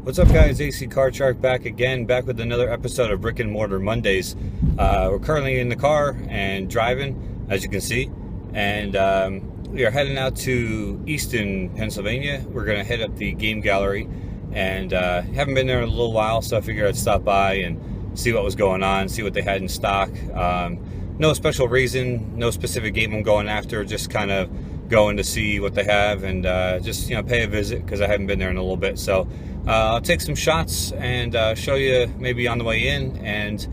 What's up, guys? ACCardShark back with another episode of Brick and Mortar Mondays. We're currently in the car and driving, as you can see, and we are heading out to Easton, Pennsylvania. We're going to head up the game gallery, and haven't been there in a little while, so I figured I'd stop by and see what was going on, see what they had in stock. No special reason, no specific game I'm going after, just kind of going to see what they have and just pay a visit because I haven't been there in a little bit. So I'll take some shots and show you maybe on the way in, and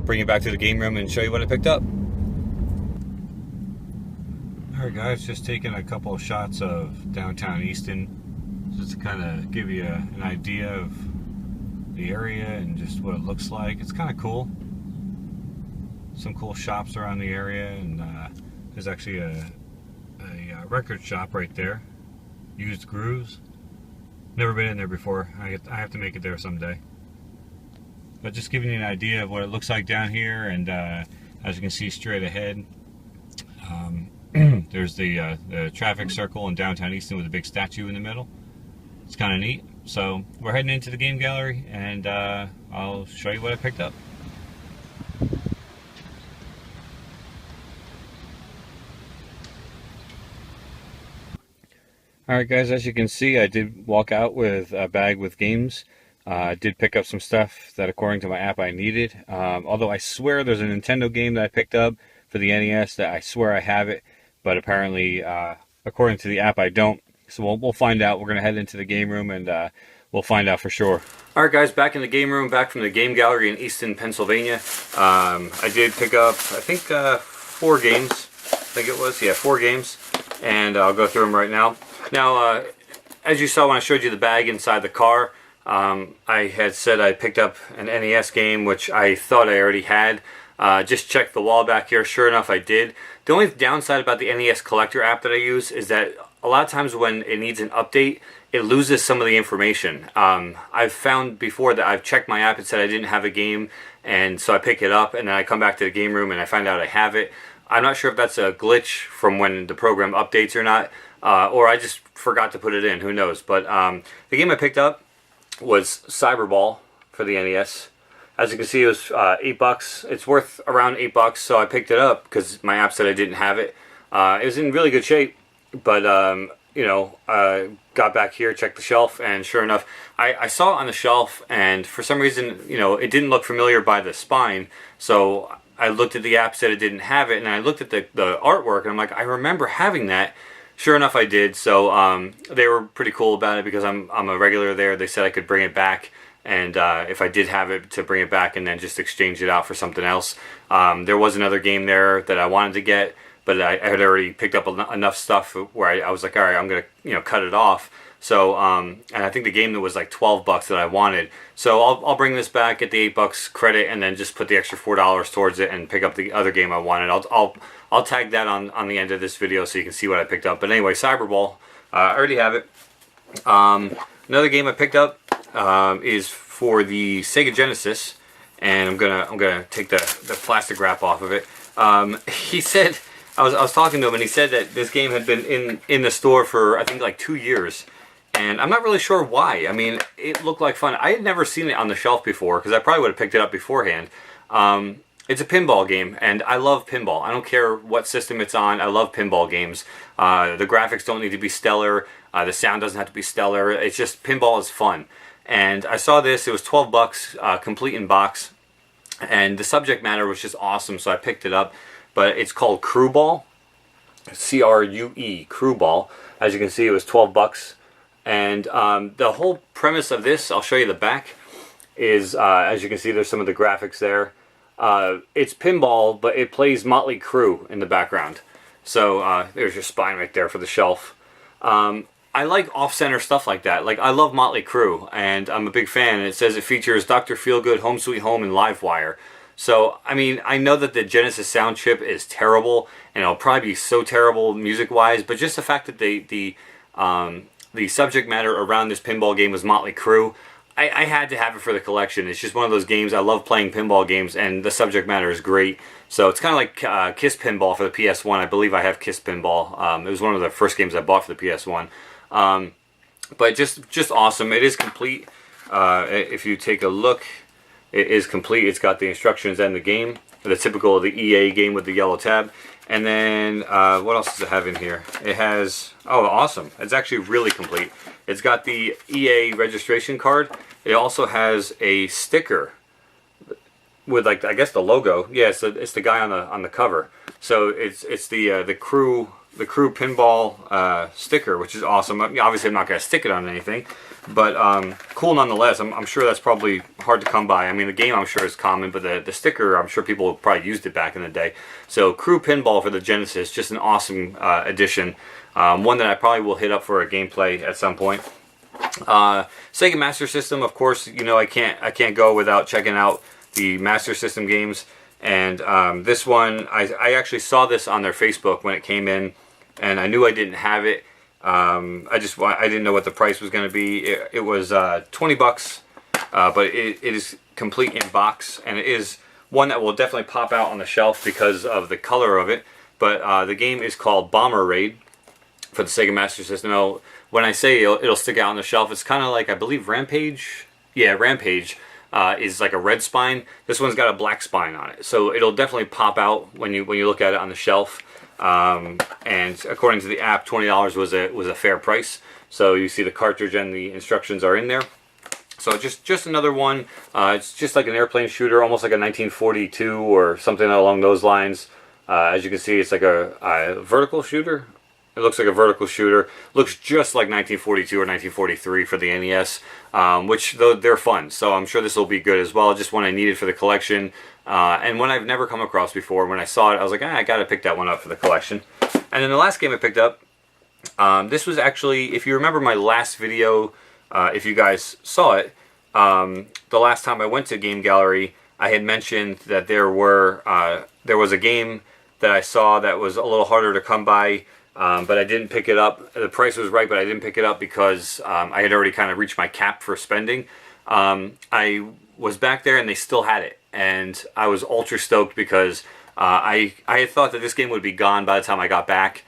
bring you back to the game room and show you what I picked up. Alright guys, just taking a couple of shots of downtown Easton just to kind of give you an idea of the area and just what it looks like. It's kind of cool. Some cool shops around the area, and there's actually a record shop right there. Used Grooves. Never been in there before. I have to make it there someday. But just giving you an idea of what it looks like down here, and as you can see straight ahead, there's the traffic circle in downtown Easton with a big statue in the middle. It's kind of neat. So we're heading into the game gallery, and I'll show you what I picked up. Alright guys, as you can see, I did walk out with a bag with games. I did pick up some stuff that according to my app I needed. Although I swear there's a Nintendo game that I picked up for the NES that I swear I have it, but apparently according to the app I don't. So we'll find out. We're going to head into the game room and we'll find out for sure. Alright guys, back in the game room, back from the game gallery in Easton, Pennsylvania. I did pick up, I think 4 games. I think it was, yeah, 4 games. And I'll go through them right now. Now, as you saw when I showed you the bag inside the car, I had said I picked up an NES game, which I thought I already had. Just checked the wall back here. Sure enough, I did. The only downside about the NES Collector app that I use is that a lot of times when it needs an update, it loses some of the information. I've found before that I've checked my app and said I didn't have a game, and so I pick it up, and then I come back to the game room and I find out I have it. I'm not sure if that's a glitch from when the program updates or not. Or I just forgot to put it in, who knows. But the game I picked up was Cyberball for the NES. As you can see, it was $8. It's worth around $8, so I picked it up because my app said I didn't have it. It was in really good shape, but got back here, checked the shelf, and sure enough, I saw it on the shelf, and for some reason, it didn't look familiar by the spine, so I looked at the app, said it didn't have it, and I looked at the artwork, and I'm like, I remember having that. Sure enough, I did. So they were pretty cool about it because I'm a regular there. They said I could bring it back, and if I did have it, to bring it back and then just exchange it out for something else. There was another game there that I wanted to get, but I had already picked up enough stuff where I was like, all right, I'm gonna cut it off. So and I think the game that was like $12 that I wanted. So I'll bring this back, get the $8 credit, and then just put the extra $4 towards it and pick up the other game I wanted. I'll tag that on the end of this video so you can see what I picked up. But anyway, Cyberball, I already have it. Another game I picked up is for the Sega Genesis, and I'm gonna take the plastic wrap off of it. He said, I was talking to him, and he said that this game had been in the store for I think like 2 years. And I'm not really sure why. I mean, it looked like fun. I had never seen it on the shelf before because I probably would have picked it up beforehand. It's a pinball game, and I love pinball. I don't care what system it's on. I love pinball games. The graphics don't need to be stellar. The sound doesn't have to be stellar. It's just pinball is fun. And I saw this. It was $12, complete in box. And the subject matter was just awesome, so I picked it up. But it's called Crew Ball. C-R-U-E, Crew Ball. As you can see, it was $12. And the whole premise of this, I'll show you the back, is as you can see, there's some of the graphics there. It's pinball, but it plays Motley Crue in the background. So there's your spine right there for the shelf. I like off-center stuff like that. Like, I love Motley Crue, and I'm a big fan. And it says it features Dr. Feelgood, Home Sweet Home, and Livewire. So, I mean, I know that the Genesis sound chip is terrible, and it'll probably be so terrible music-wise, but just the fact that the subject matter around this pinball game was Motley Crue, I had to have it for the collection. It's just one of those games. I love playing pinball games, and the subject matter is great. So it's kind of like Kiss Pinball for the PS1. I believe I have Kiss Pinball. It was one of the first games I bought for the PS1. But just awesome. It is complete. If you take a look, it is complete. It's got the instructions and the game, the typical of the EA game with the yellow tab. And then what else does it have in here? It has, oh, awesome. It's actually really complete. It's got the EA registration card. It also has a sticker with, like, I guess the logo. Yeah, it's the guy on the cover. So it's the crew pinball sticker, which is awesome. Obviously, I'm not gonna stick it on anything, but cool nonetheless. I'm sure that's probably hard to come by. I mean, the game I'm sure is common, but the sticker, I'm sure people probably used it back in the day. So crew pinball for the Genesis, just an awesome addition. One that I probably will hit up for a gameplay at some point. Sega Master System, of course, you know I can't go without checking out the Master System games. And this one, I actually saw this on their Facebook when it came in, and I knew I didn't have it. I didn't know what the price was going to be. It was 20 bucks, but it is complete in box, and it is one that will definitely pop out on the shelf because of the color of it. But the game is called Bomber Raid for the Sega Master System. Now, when I say it'll stick out on the shelf, it's kind of like, I believe, Rampage. Yeah, Rampage. Is like a red spine. This one's got a black spine on it, so it'll definitely pop out when you look at it on the shelf. And according to the app, $20 was a fair price. So you see the cartridge and the instructions are in there. So just another one. It's just like an airplane shooter, almost like a 1942 or something along those lines. As you can see, it's like a vertical shooter. It looks like a vertical shooter. Looks just like 1942 or 1943 for the NES, which though they're fun. So I'm sure this will be good as well. Just one I needed for the collection, and one I've never come across before. When I saw it, I was like, I gotta pick that one up for the collection. And then the last game I picked up, this was actually, if you remember my last video, if you guys saw it, the last time I went to Game Gallery, I had mentioned that there was a game that I saw that was a little harder to come by. But I didn't pick it up. The price was right, but I didn't pick it up because I had already kind of reached my cap for spending. I was back there and they still had it, and I was ultra stoked because I had thought that this game would be gone by the time I got back,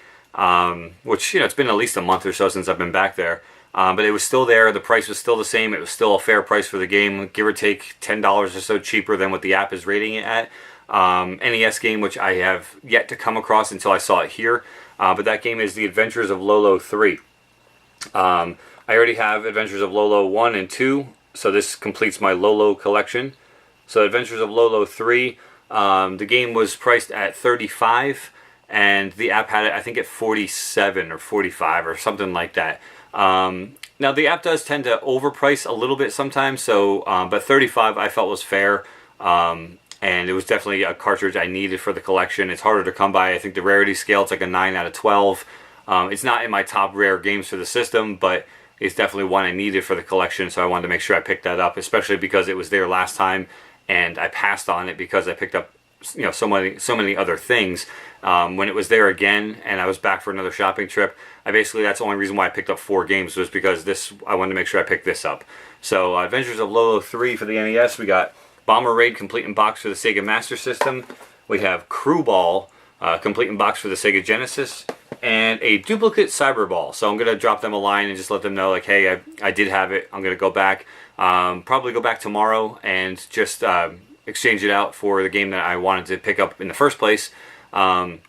which, you know, it's been at least a month or so since I've been back there. But it was still there. The price was still the same. It was still a fair price for the game, give or take $10 or so cheaper than what the app is rating it at. NES game, which I have yet to come across until I saw it here. But that game is The Adventures of Lolo 3. I already have Adventures of Lolo 1 and 2, so this completes my Lolo collection. So Adventures of Lolo 3, the game was priced at $35, and the app had it, I think, at $47 or $45 or something like that. Now the app does tend to overprice a little bit sometimes, so but $35 I felt was fair. And it was definitely a cartridge I needed for the collection. It's harder to come by. I think the rarity scale, it's like a 9 out of 12. It's not in my top rare games for the system, but it's definitely one I needed for the collection, so I wanted to make sure I picked that up, especially because it was there last time, and I passed on it because I picked up, you know, so many other things. When it was there again, and I was back for another shopping trip, that's the only reason why I picked up 4 games, was because I wanted to make sure I picked this up. So Adventures of Lolo 3 for the NES, we got Bomber Raid complete in box for the Sega Master System. We have Crew Ball complete in box for the Sega Genesis, and a duplicate Cyber Ball. So I'm going to drop them a line and just let them know, like, hey, I did have it. I'm going to go back, probably go back tomorrow and just exchange it out for the game that I wanted to pick up in the first place. And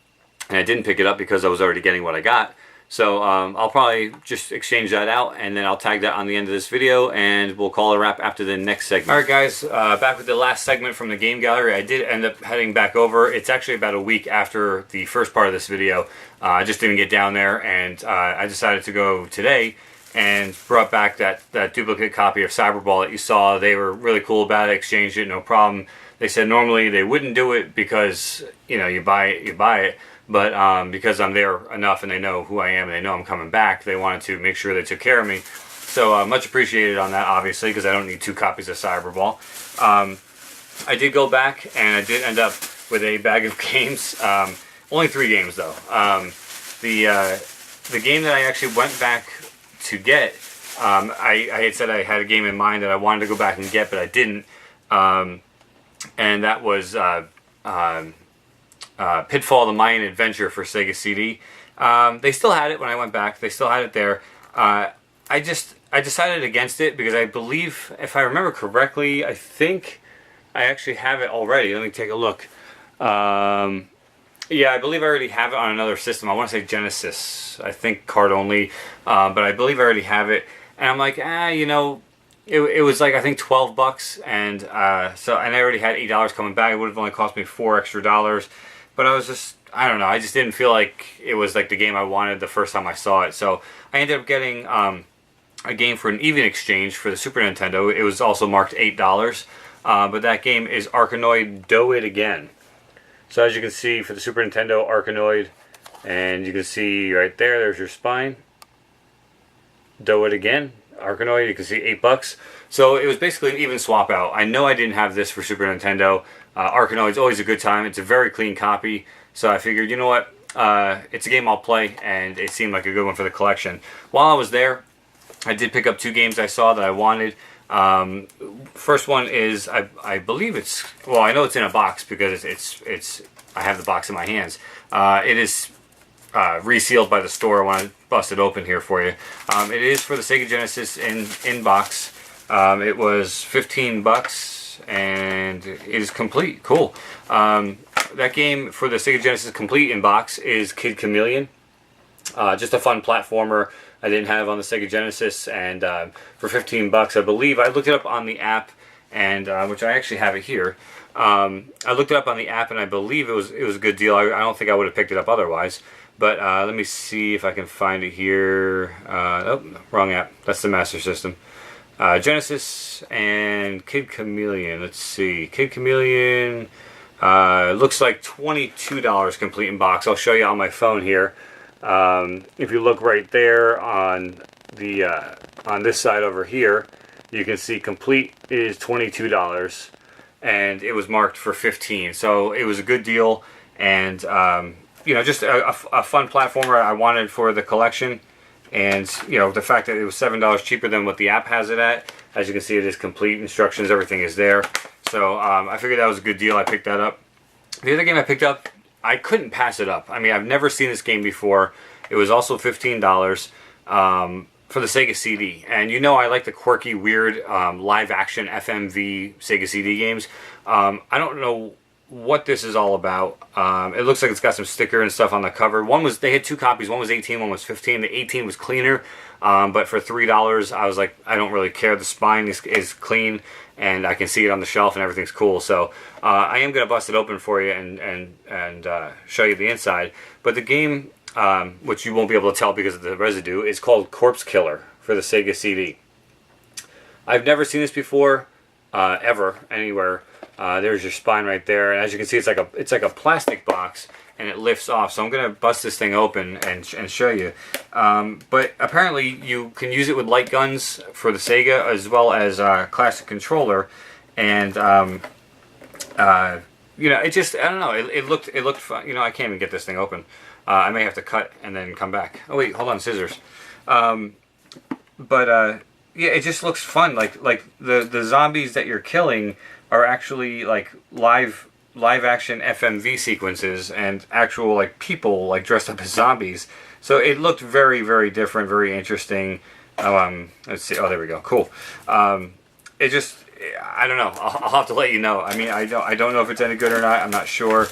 I didn't pick it up because I was already getting what I got. So I'll probably just exchange that out, and then I'll tag that on the end of this video, and we'll call it a wrap after the next segment. Alright guys, back with the last segment from the Game Gallery. I did end up heading back over. It's actually about a week after the first part of this video. I just didn't get down there, and I decided to go today and brought back that duplicate copy of Cyberball that you saw. They were really cool about it, exchanged it, no problem. They said normally they wouldn't do it because, you know, you buy it. But because I'm there enough and they know who I am and they know I'm coming back, they wanted to make sure they took care of me. So much appreciated on that, obviously, because I don't need 2 copies of Cyberball. I did go back and I did end up with a bag of games. Only 3 games, though. The game that I actually went back to get, I had said I had a game in mind that I wanted to go back and get, but I didn't. And that was Pitfall: The Mayan Adventure for Sega CD. They still had it when I went back. They still had it there. I I decided against it because I believe, if I remember correctly, I think I actually have it already. Let me take a look. Yeah, I believe I already have it on another system. I want to say Genesis. I think card only, but I believe I already have it. And I'm like, you know, it was like I think $12, and so and I already had $8 coming back. It would have only cost me $4 extra. But I was just, I don't know. I just didn't feel like it was like the game I wanted the first time I saw it. So I ended up getting a game for an even exchange for the Super Nintendo. It was also marked $8, but that game is Arkanoid Do It Again. So as you can see for the Super Nintendo, Arkanoid, and you can see right there, there's your spine. Do It Again, Arkanoid, you can see $8. So it was basically an even swap out. I know I didn't have this for Super Nintendo. Arkanoid's always a good time. It's a very clean copy. So I figured, you know what, it's a game I'll play, and it seemed like a good one for the collection. While I was there, I did pick up 2 games I saw that I wanted. First one is, I believe it's, well, I know it's in a box because it's I have the box in my hands. It is resealed by the store. I want to bust it open here for you. It is for the Sega Genesis in box. It was $15 and it is complete. Cool. That game for the Sega Genesis complete in box is Kid Chameleon. Just a fun platformer I didn't have on the Sega Genesis, and for $15, I believe, I looked it up on the app, and which I actually have it here. I looked it up on the app, and I believe it was a good deal. I don't think I would have picked it up otherwise. But let me see if I can find it here. Oh, wrong app. That's the Master System. Genesis and Kid Chameleon. Let's see. Kid Chameleon looks like $22 complete in box. I'll show you on my phone here. If you look right there on the on this side over here, you can see complete is $22, and it was marked for $15. So it was a good deal, and you know, just a fun platformer I wanted for the collection. And you know, the fact that it was $7 cheaper than what the app has it at. As you can see, it is complete. Instructions, everything is there. So I figured that was a good deal. I picked that up. The other game I picked up, I couldn't pass it up. I mean, I've never seen this game before. It was also $15 for the Sega CD. And you know I like the quirky, weird, live-action FMV Sega CD games. I don't know what this is all about. It looks like it's got some sticker and stuff on the cover. They had 2 copies. One was 18, one was 15. The 18 was cleaner. But for $3, I was like, I don't really care. The spine is clean, and I can see it on the shelf, and everything's cool. So I am going to bust it open for you and show you the inside. But the game, which you won't be able to tell because of the residue, is called Corpse Killer for the Sega CD. I've never seen this before, ever, anywhere. There's your spine right there, and as you can see, it's like a plastic box, and it lifts off. So I'm gonna bust this thing open and show you. But apparently, you can use it with light guns for the Sega as well as classic controller, and you know, it just, I don't know. It looked fun. You know, I can't even get this thing open. I may have to cut and then come back. Oh wait, hold on, scissors. Yeah, it just looks fun. Like the zombies that you're killing are actually like live action FMV sequences and actual like people like dressed up as zombies. So it looked very, very different, very interesting. Let's see. Oh, there we go. Cool. It just, I don't know. I'll have to let you know. I mean, I don't know if it's any good or not. I'm not sure.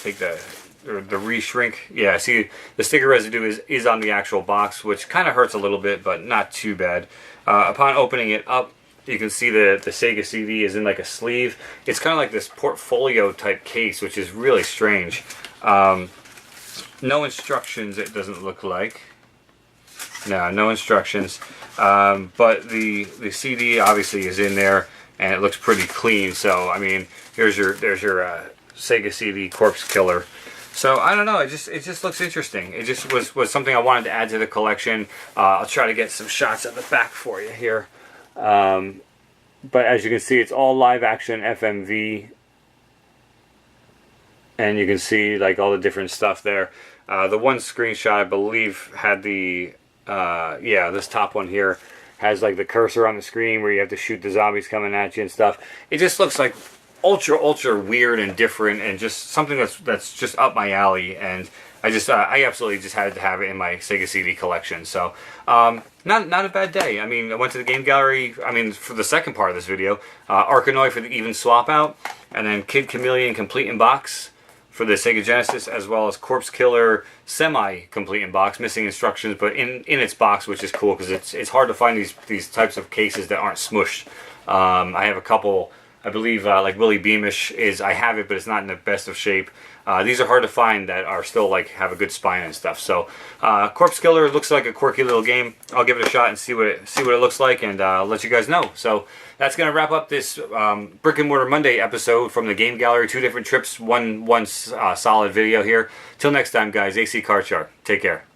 Take the re-shrink. Yeah, see, the sticker residue is on the actual box, which kind of hurts a little bit, but not too bad. Upon opening it up, you can see the Sega CD is in like a sleeve. It's kind of like this portfolio type case, which is really strange. No instructions, it doesn't look like. No instructions. But the CD obviously is in there, and it looks pretty clean. So I mean, there's your Sega CD Corpse Killer. So I don't know. It just looks interesting. It just was something I wanted to add to the collection. I'll try to get some shots at the back for you here. But as you can see, it's all live action FMV, and you can see like all the different stuff there. The one screenshot I believe had the this top one here has like the cursor on the screen where you have to shoot the zombies coming at you and stuff. It just looks like ultra weird and different, and just something that's just up my alley. And I absolutely just had to have it in my Sega CD collection. So not a bad day. I mean, I went to the game gallery. I mean, for the second part of this video, Arkanoid for the even swap out, and then Kid Chameleon complete in box for the Sega Genesis, as well as Corpse Killer semi-complete in box, missing instructions, but in its box, which is cool because it's hard to find these types of cases that aren't smushed. I have a couple, I believe, like Willie Beamish I have it, but it's not in the best of shape. These are hard to find that are still like have a good spine and stuff. So Corpse Killer looks like a quirky little game. I'll give it a shot and see what it looks like, and let you guys know. So that's gonna wrap up this Brick and Mortar Monday episode from the game gallery. 2 different trips, one solid video here. Till next time, guys. ACCardShark. Take care.